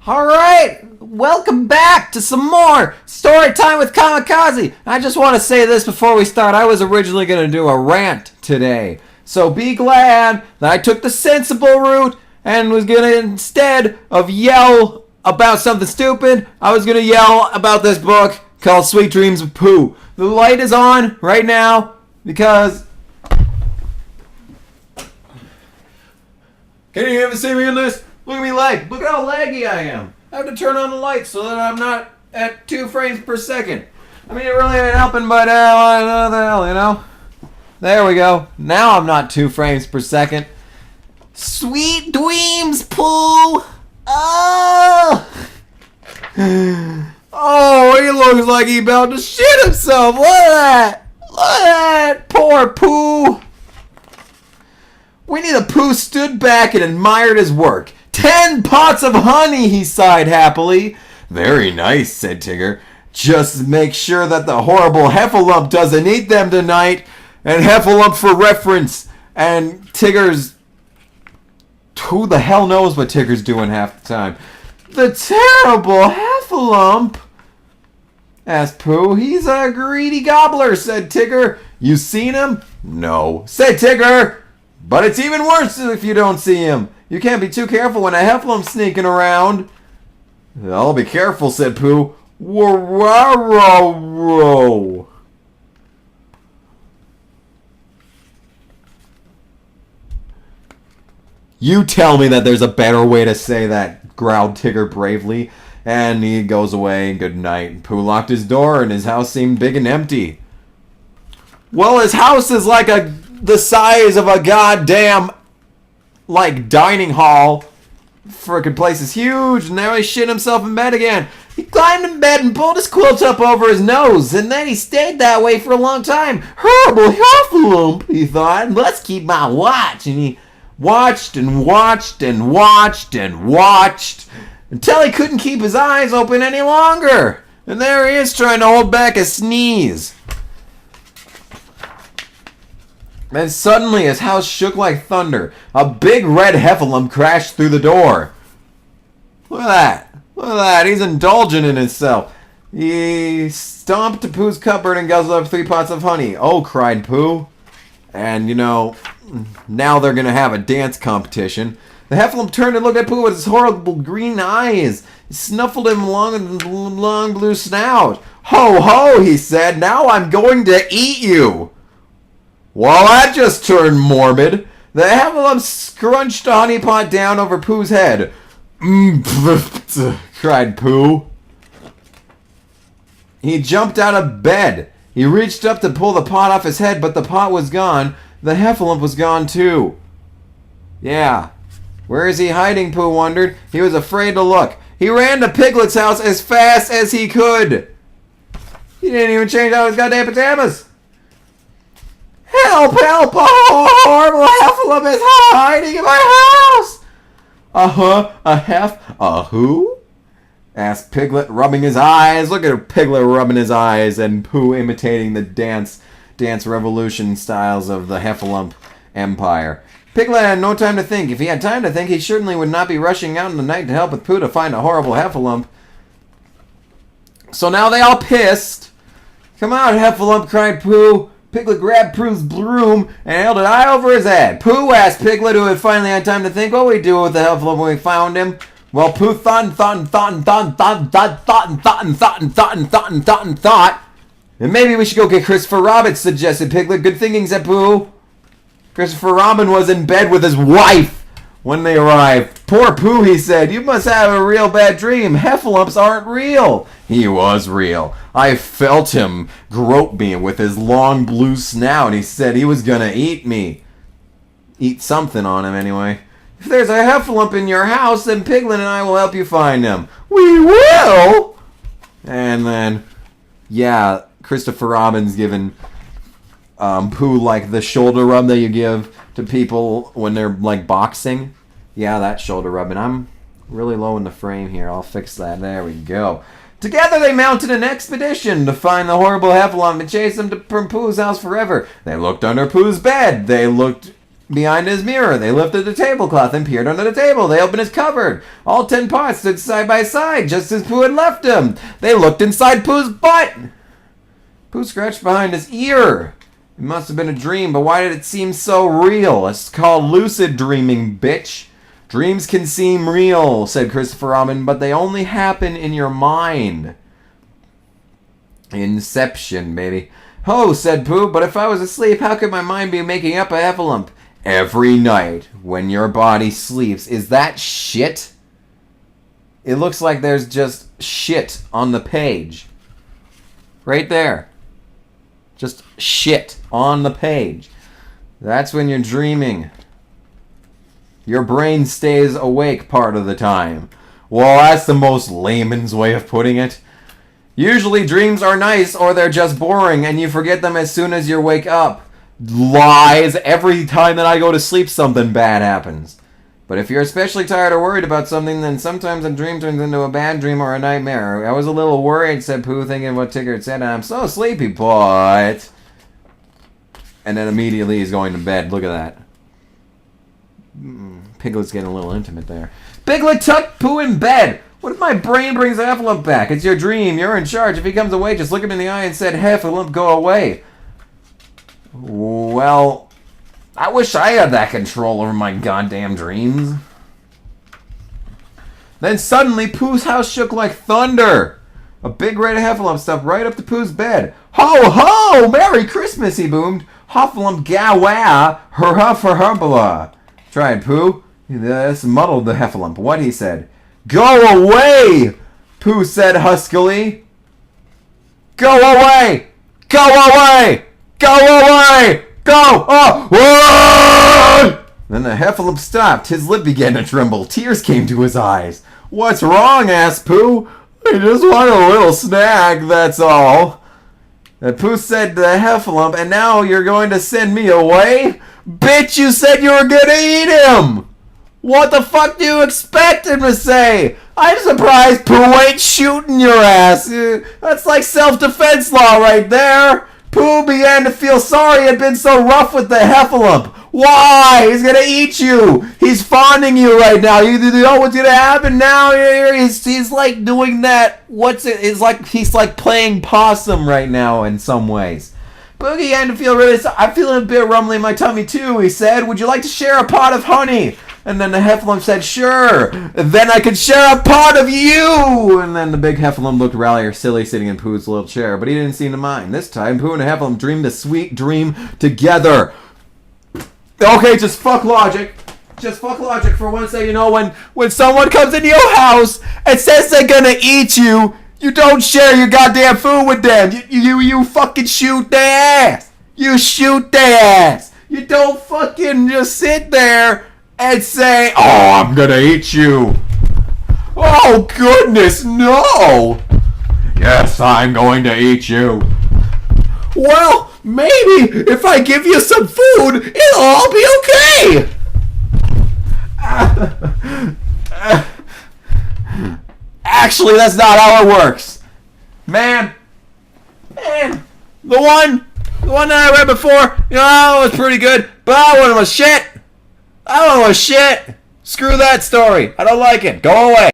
Alright, welcome back to some more Storytime with Kamikaze. I just want to say this before we start. I was originally going to do a rant today. So be glad that I took the sensible route and was going to, instead of yell about something stupid, I was going to yell about this book called Sweet Dreams of Pooh. The light is on right now because... Can you even see me in this? Look at me leg. Look at how laggy I am. I have to turn on the lights so that I'm not at 2 frames per second. I mean, it really ain't helping, but what the hell, you know? There we go. Now I'm not 2 frames per second. Sweet dreams, Pooh. Oh! Oh, he looks like he about to shit himself. Look at that. Look at that. Poor Pooh. Winnie the Pooh stood back and admired his work. 10 pots of honey, he sighed happily. Very nice, said Tigger. Just make sure that the horrible Heffalump doesn't eat them tonight. And Heffalump for reference. And Tigger's... Who the hell knows what Tigger's doing half the time? The terrible Heffalump? Asked Pooh. He's a greedy gobbler, said Tigger. You seen him? No, said Tigger. But it's even worse if you don't see him. You can't be too careful when a Heffalum's sneaking around. I'll be careful, said Pooh. Whoa. You tell me that there's a better way to say that, growled Tigger bravely. And he goes away. Good night. Pooh locked his door and his house seemed big and empty. Well, his house is like the size of a goddamn dining hall. Frickin' place is huge, and now he shit himself in bed again. He climbed in bed and pulled his quilt up over his nose, and then he stayed that way for a long time. Horrible Heffalump, he thought. Let's keep my watch. And he watched and watched and watched and watched until he couldn't keep his eyes open any longer. And there he is trying to hold back a sneeze. And suddenly his house shook like thunder. A big red Heffalump crashed through the door. Look at that. Look at that. He's indulgent in himself. He stomped to Pooh's cupboard and guzzled up 3 pots of honey. Oh, cried Pooh. And, you know, now they're going to have a dance competition. The Heffalump turned and looked at Pooh with his horrible green eyes. He snuffled him along the long blue snout. Ho, ho, he said. Now I'm going to eat you. Well, that just turned morbid. The Heffalump scrunched a honey pot down over Pooh's head. Cried Pooh. He jumped out of bed. He reached up to pull the pot off his head, but the pot was gone. The Heffalump was gone too. Yeah. Where is he hiding, Pooh wondered. He was afraid to look. He ran to Piglet's house as fast as he could. He didn't even change out his goddamn pajamas. Help, help, a horrible Heffalump is hiding in my house! A who? Asked Piglet, rubbing his eyes. Look at Piglet rubbing his eyes and Pooh imitating the dance revolution styles of the Heffalump Empire. Piglet had no time to think. If he had time to think, he certainly would not be rushing out in the night to help with Pooh to find a horrible Heffalump. So now they all pissed. Come out, Heffalump, cried Pooh. Piglet grabbed Pooh's broom and held it high over his head. Pooh asked Piglet, who had finally had time to think what we'd do with the Heffalump when we found him. Well, Pooh thought and thought and thought and thought and thought and thought and thought and thought and thought and thought and thought and thought. And maybe we should go get Christopher Robin, suggested Piglet. Good thinking, said Pooh. Christopher Robin was in bed with his wife when they arrived. Poor Pooh, he said. You must have a real bad dream. Heffalumps aren't real. He was real. I felt him grope me with his long blue snout. He said he was gonna eat me. Eat something on him, anyway. If there's a Heffalump in your house, then Piglet and I will help you find him. We will! And then, yeah, Christopher Robin's giving Pooh the shoulder rub that you give to people when they're boxing. Yeah, that shoulder rub. And I'm really low in the frame here. I'll fix that. There we go. Together they mounted an expedition to find the horrible Heffalump and chase him from Pooh's house forever. They looked under Pooh's bed. They looked behind his mirror. They lifted the tablecloth and peered under the table. They opened his cupboard. All 10 pots stood side by side, just as Pooh had left them. They looked inside Pooh's butt. Pooh scratched behind his ear. It must have been a dream, but why did it seem so real? It's called lucid dreaming, bitch. Dreams can seem real, said Christopher Robin, but they only happen in your mind. Inception, baby. Oh, said Pooh, but if I was asleep, how could my mind be making up a heffalump? Every night, when your body sleeps. Is that shit? It looks like there's just shit on the page. Right there. Just shit on the page. That's when you're dreaming. Your brain stays awake part of the time. Well, that's the most layman's way of putting it. Usually dreams are nice or they're just boring and you forget them as soon as you wake up. Lies. Every time that I go to sleep, something bad happens. But if you're especially tired or worried about something, then sometimes a dream turns into a bad dream or a nightmare. I was a little worried, said Pooh, thinking what Tigger had said. I'm so sleepy, but... And then immediately he's going to bed. Look at that. Piglet's getting a little intimate there. Piglet tucked Pooh in bed. What if my brain brings Heffalump back? It's your dream. You're in charge. If he comes away, just look him in the eye and said, Heffalump, go away. Well, I wish I had that control over my goddamn dreams. Then suddenly, Pooh's house shook like thunder. A big red Heffalump stepped right up to Pooh's bed. Ho, ho! Merry Christmas, he boomed. Heffalump, gawa, her huff, her humbala. Tried Pooh. This muddled the Heffalump. What, he said. Go away! Pooh said huskily. Go away! Go away! Go away! Go! Oh! Then the Heffalump stopped. His lip began to tremble. Tears came to his eyes. What's wrong? Asked Pooh. I just want a little snack, that's all. Pooh said to the Heffalump, and now you're going to send me away? Bitch, you said you were going to eat him! What the fuck do you expect him to say? I'm surprised Pooh ain't shooting your ass. That's like self-defense law right there. Pooh began to feel sorry he had been so rough with the Heffalump. Why? He's gonna eat you. He's fawning you right now. You know what's gonna happen now? He's like doing that. It's like he's like playing possum right now in some ways. Pooh began to feel really sorry. I'm feeling a bit rumbly in my tummy too, he said. Would you like to share a pot of honey? And then the Heffalump said, sure. Then I could share a pot of you. And then the big Heffalump looked rather silly sitting in Pooh's little chair, but he didn't seem to mind. This time, Pooh and the Heffalump dreamed a sweet dream together. Okay, just fuck logic. Just fuck logic for one second. You know, when someone comes into your house and says they're gonna eat you, you don't share your goddamn food with them. You fucking shoot their ass. You shoot their ass. You don't fucking just sit there and say, oh, I'm gonna eat you. Oh, goodness, no. Yes, I'm going to eat you. Well, maybe if I give you some food, it'll all be okay. Actually, that's not how it works. Man, the one that I read before, you know, it was pretty good, but that one was shit. I don't know shit. Screw that story. I don't like it. Go away.